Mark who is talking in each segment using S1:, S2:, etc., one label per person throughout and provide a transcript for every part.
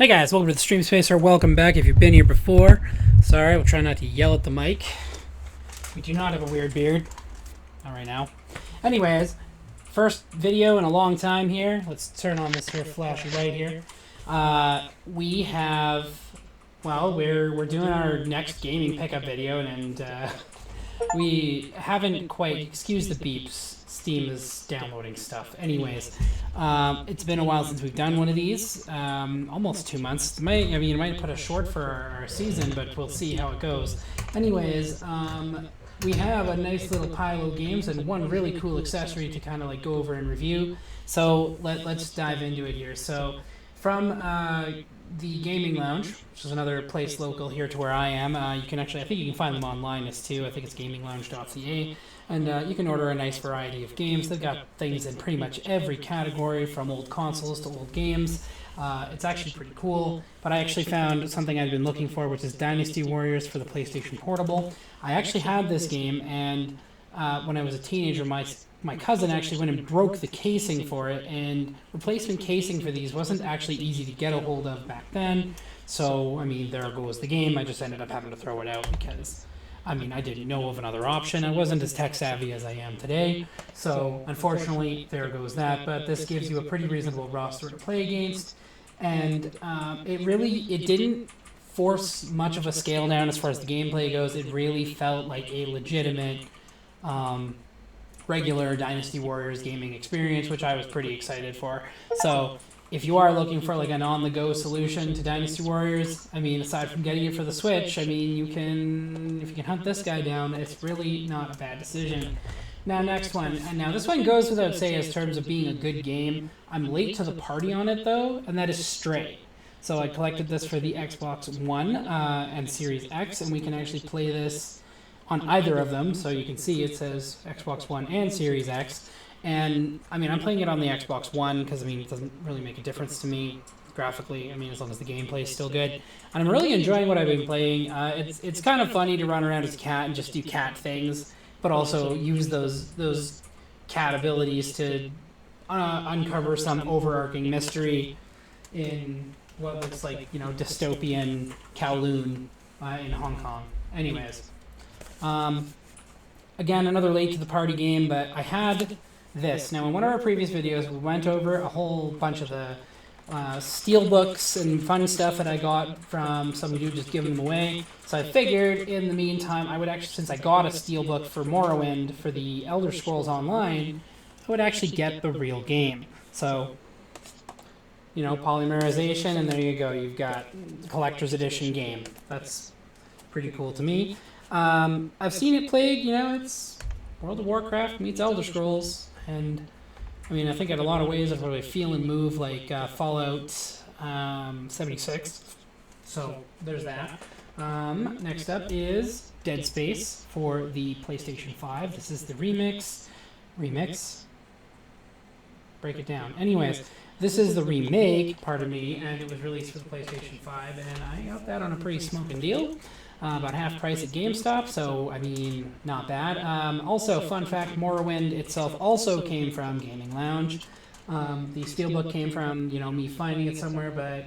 S1: Hey guys, welcome to the Stream Space, or welcome back if you've been here before. Sorry, we'll try not to yell at the mic. We do not have a weird beard. Not right now. Anyways, first video in a long time here. Let's turn on this here flashy light here. We have, well, we're doing our next gaming pickup video, and we haven't quite, excuse the beeps, Steam is downloading stuff. Anyways, it's been a while since we've done one of these, almost 2 months. It might put a short for our season, but we'll see how it goes. Anyways, we have a nice little pile of games and one really cool accessory to kind of like go over and review. So let's dive into it here. So from the Gaming Lounge, which is another place local here to where I am, you can actually, I think you can find them online as too. I think it's gaminglounge.ca. And you can order a nice variety of games. They've got things in pretty much every category, from old consoles to old games. It's actually pretty cool. But I actually found something I've been looking for, which is Dynasty Warriors for the PlayStation Portable. I actually had this game, and when I was a teenager, my cousin actually went and broke the casing for it, and replacement casing for these wasn't actually easy to get a hold of back then. So, I mean, there goes the game. I just ended up having to throw it out because I didn't know of another option. I wasn't as tech savvy as I am today. So, unfortunately, there goes that. But this gives you a pretty reasonable roster to play against. And it didn't force much of a scale down as far as the gameplay goes. It really felt like a legitimate, regular Dynasty Warriors gaming experience, which I was pretty excited for. So, if you are looking for like an on-the-go solution to Dynasty Warriors, aside from getting it for the Switch, if you can hunt this guy down, it's really not a bad decision. Now, next one. And now, this one goes without saying as terms of being a good game. I'm late to the party on it, though, and that is Stray. So I collected this for the Xbox One and Series X, and we can actually play this on either of them. So you can see it says Xbox One and Series X. And, I'm playing it on the Xbox One because, it doesn't really make a difference to me graphically. As long as the gameplay is still good. And I'm really enjoying what I've been playing. It's kind of funny to run around as a cat and just do cat things, but also use those cat abilities to uncover some overarching mystery in what looks like, dystopian Kowloon in Hong Kong. Anyways. Again, another late to the party game, but I had this. Now, in one of our previous videos, we went over a whole bunch of the steelbooks and fun stuff that I got from some dude just giving them away. So I figured, in the meantime, I would actually, since I got a steelbook for Morrowind for the Elder Scrolls Online, I would actually get the real game. So, polymerization, and there you go. You've got the collector's edition game. That's pretty cool to me. I've seen it played, it's World of Warcraft meets Elder Scrolls. And, I think in a lot of ways I really feel and move like Fallout 76. So, there's that. Next up is Dead Space for the PlayStation 5. This is the remix. Break it down. Anyways, this is the remake, pardon me, and it was released for the PlayStation 5, and I got that on a pretty smoking deal. About half price at GameStop, so, not bad. Also, fun fact, Morrowind itself also came from Gaming Lounge. The Steelbook came from, me finding it somewhere, but,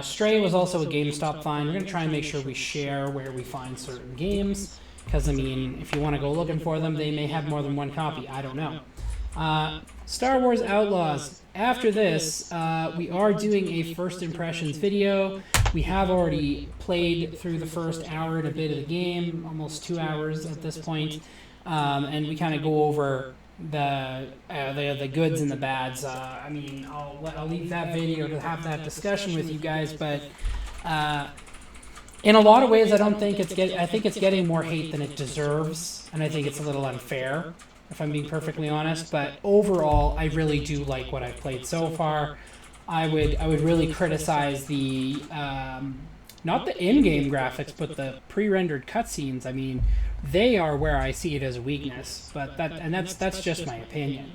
S1: Stray was also a GameStop find. We're going to try and make sure we share where we find certain games, because, if you want to go looking for them, they may have more than one copy. I don't know. Star Wars Outlaws. After this, we are doing a first impressions video. We have already played through the first hour and a bit of the game, almost 2 hours at this point, and we kind of go over the goods and the bads. I'll leave that video to have that discussion with you guys, but in a lot of ways, I think it's getting more hate than it deserves, and I think it's a little unfair, if I'm being perfectly honest. But overall, I really do like what I've played so far. I would really criticize the not the in-game graphics, but the pre-rendered cutscenes. They are where I see it as a weakness. But that's just my opinion.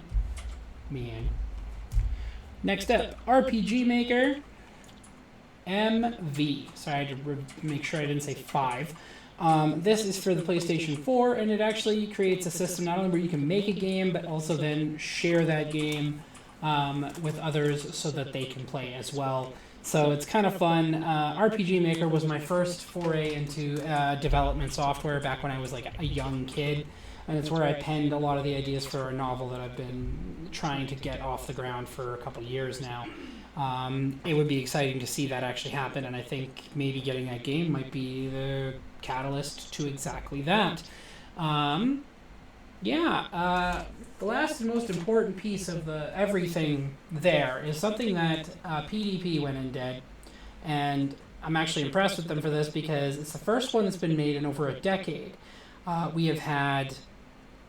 S1: Next up, RPG Maker MV. Sorry, I had to make sure I didn't say 5. This is for the PlayStation 4, and it actually creates a system not only where you can make a game, but also then share that game with others so that they can play as well. So it's kind of fun. RPG Maker was my first foray into development software back when I was like a young kid. And it's where I penned a lot of the ideas for a novel that I've been trying to get off the ground for a couple of years now. It would be exciting to see that actually happen, and I think maybe getting that game might be the catalyst to exactly that. The last and most important piece of the everything there is something that PDP went and did, and I'm actually impressed with them for this because it's the first one that's been made in over a decade. We have had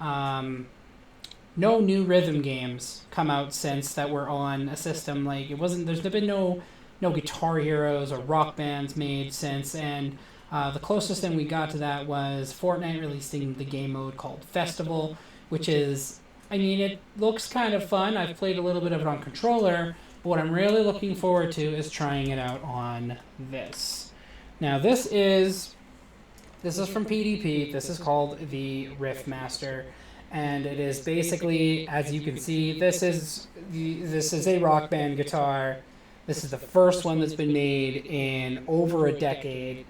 S1: no new rhythm games come out since that were on a system like it wasn't. There's been no Guitar Heroes or Rock Bands made since, and the closest thing we got to that was Fortnite releasing the game mode called Festival, which is, I mean, it looks kind of fun. I've played a little bit of it on controller, but what I'm really looking forward to is trying it out on this. Now this is from PDP. This is called the Riffmaster. And it is basically, as you can see, this is a Rock Band guitar. This is the first one that's been made in over a decade,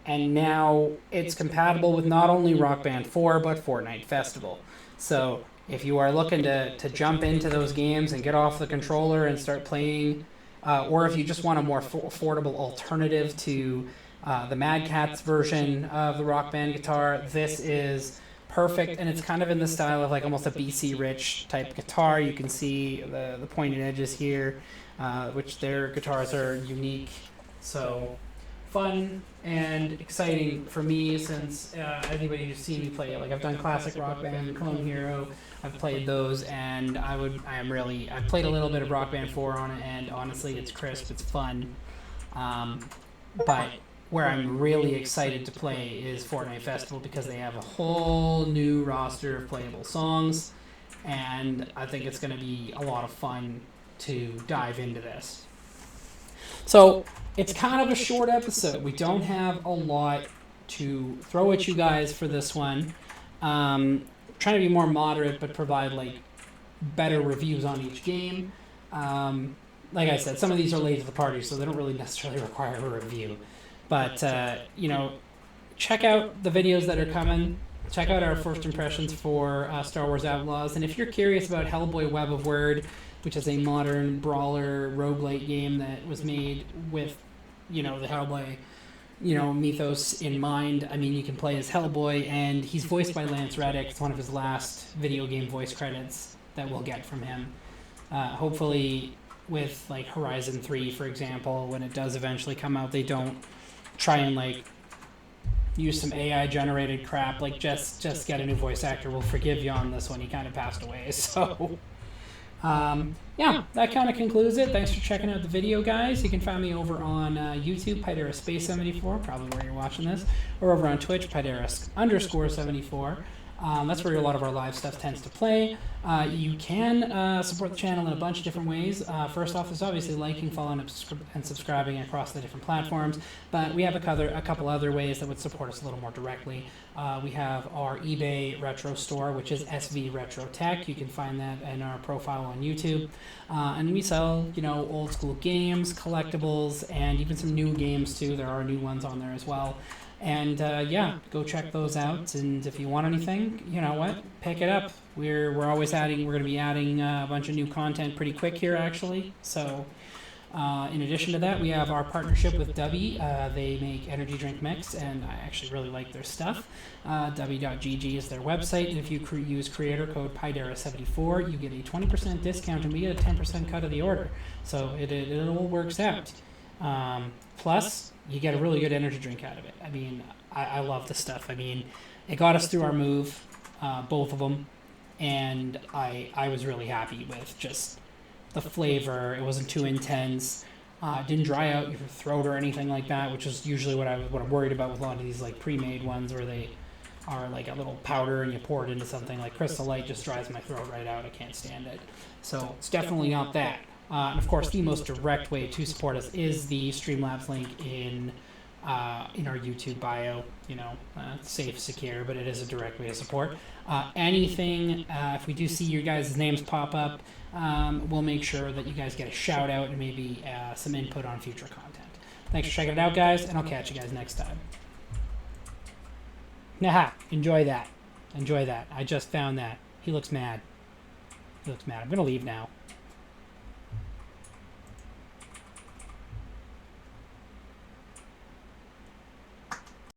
S1: and now it's compatible with not only Rock Band 4 but Fortnite Festival. So if you are looking to jump into those games and get off the controller and start playing, or if you just want a more affordable alternative to the Mad Catz version of the Rock Band guitar, this is perfect, and it's kind of in the style of like almost a BC Rich type guitar. You can see the pointed edges here, which their guitars are unique. So fun and exciting for me, since anybody who's seen me play it, like I've done classic Rock Band, Clone Hero, I've played those, and I've played a little bit of Rock Band 4 on it, and honestly it's crisp, it's fun. But where I'm really excited to play is Fortnite Festival, because they have a whole new roster of playable songs, and I think it's going to be a lot of fun to dive into this. So it's kind of a short episode. We don't have a lot to throw at you guys for this one. Trying to be more moderate but provide like better reviews on each game. Like I said, some of these are late to the party, so they don't really necessarily require a review. But, check out the videos that are coming. Check out our first impressions for Star Wars Outlaws. And if you're curious about Hellboy Web of Word, which is a modern brawler roguelite game that was made with, the Hellboy, mythos in mind. I mean, you can play as Hellboy, and he's voiced by Lance Reddick. It's one of his last video game voice credits that we'll get from him. Hopefully, with, like, Horizon 3, for example, when it does eventually come out, they don't try and like use some AI generated crap, like just get a new voice actor. We'll forgive you on this one. He kind of passed away. So that kind of concludes it. Thanks for checking out the video, guys. You can find me over on YouTube, Pydera Space 74, probably where you're watching this, or over on Twitch, Pydera_74. That's where a lot of our live stuff tends to play. You can support the channel in a bunch of different ways. First off is obviously liking, following, and subscribing across the different platforms. But we have a couple other ways that would support us a little more directly. We have our eBay Retro store, which is SV Retro Tech. You can find that in our profile on YouTube. And we sell, old school games, collectibles, and even some new games too. There are new ones on there as well. And go check those out. And if you want anything, you know what, pick it up. We're always adding. We're going to be adding a bunch of new content pretty quick here, actually. So, in addition to that, we have our partnership with Dubby. They make energy drink mix, and I actually really like their stuff. Dubby.gg is their website, and if you use creator code Pydera74, you get a 20% discount, and we get a 10% cut of the order. So it all works out. Plus, you get a really good energy drink out of it. I mean, I love the stuff. I mean, it got us through our move, both of them, and I was really happy with just the flavor. It wasn't too intense. It didn't dry out your throat or anything like that, which is usually what I'm worried about with a lot of these like pre-made ones, where they are like a little powder and you pour it into something. Like Crystal Light just dries my throat right out. I can't stand it. So it's definitely not that. And of course, the most direct way to support us is the Streamlabs link in in our YouTube bio. You know, safe, secure, but it is a direct way to support. Anything, if we do see your guys' names pop up, we'll make sure that you guys get a shout out and maybe some input on future content. Thanks for checking it out, guys, and I'll catch you guys next time. Nah, enjoy that. Enjoy that. I just found that. He looks mad. He looks mad. I'm going to leave now.